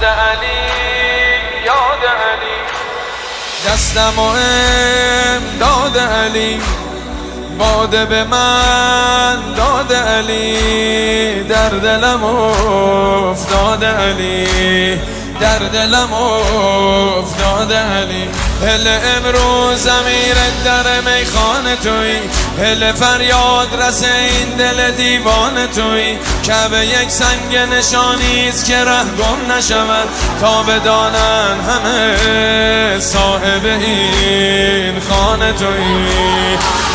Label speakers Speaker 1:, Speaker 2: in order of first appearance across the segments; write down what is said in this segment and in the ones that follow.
Speaker 1: یاد علی، یاد علی. دستم و امداد علی، باده به من داد علی. در دلم افتاد علی، در دلم افتاد علی. هل امروز امیر در میخانه توی، هل فریاد رس این دل دیوانه توی. کعبه یک سنگ نشانیست که ره گم نشود، تا بدانن همه صاحب این خانه توی.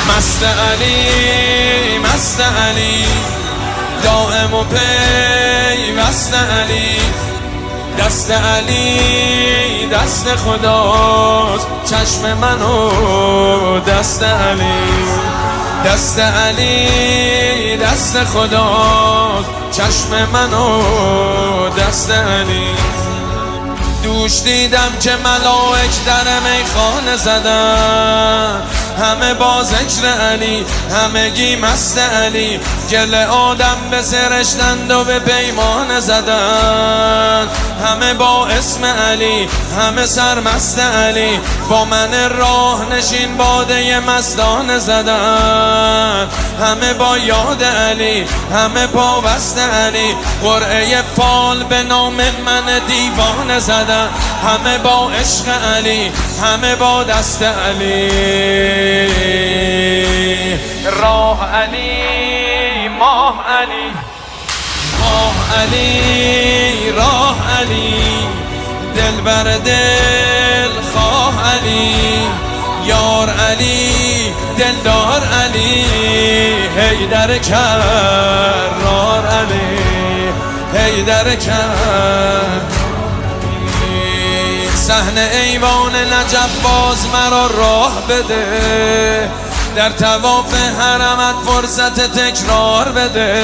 Speaker 1: مست علی، مست علی، دائم و پیوست علی. دست علی دست خداست، چشم منو دست علی. دست علی دست خداست، چشم منو دست علی. دوش دیدم که ملائک در میخانه زدن، همه با ذکر علی، همگی مست علی. گل آدم به سرشتند و به پیمان زدن، همه با اسم علی، همه سرمست علی. با من راه نشین باده مستانه زدن، همه با یاد علی، همه پابست علی. قرعه فال به نام من دیوانه زدن، همه با عشق علی، همه با دست علی. راه علی، ماه علی، ماه علی، راه علی. دل بر دل خواه علی، یار علی، دلدار علی. حیدر کرار علی، حیدر کرار. صحن ایوان نجف باز مرا راه بده، در طواف حرمت فرصت تکرار بده.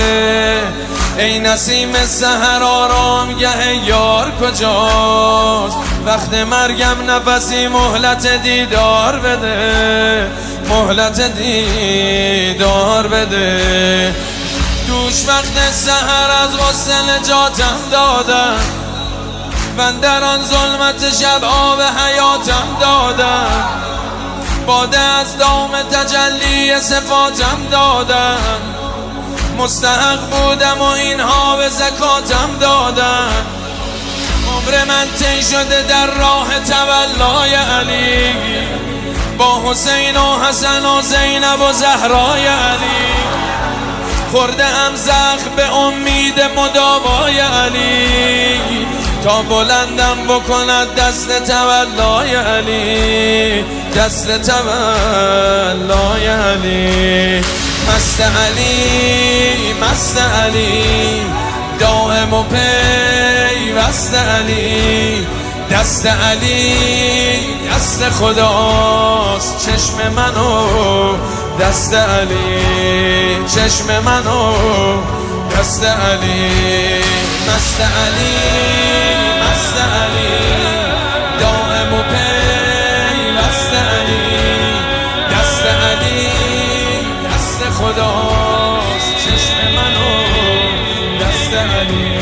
Speaker 1: ای نسیم سحر آرامگه یار کجاست، وقت مرگم نفسی مهلت دیدار بده، مهلت دیدار بده. دوش وقت سحر از غصه نجاتم دادم، من در آن ظلمت شب آب حیاتم دادم. باده از دام تجلی صفاتم دادم، مستحق بودم و اینها به زکاتم دادم. عمر من طی شده در راه تولای علی، با حسین و حسن و زینب و زهرای علی. خورده ام زخم به امید مداوای علی، تا بلندم بکند دست تولای علی، دست تولای علی. مست علی، مست علی، دائم و پیوست علی. دست علی دست خداست، چشم منو دست علی، چشم منو دست علی. مست علی، مست علی، دائم و پیوست علی. دست علی دست خداست، چشم منو دست علی.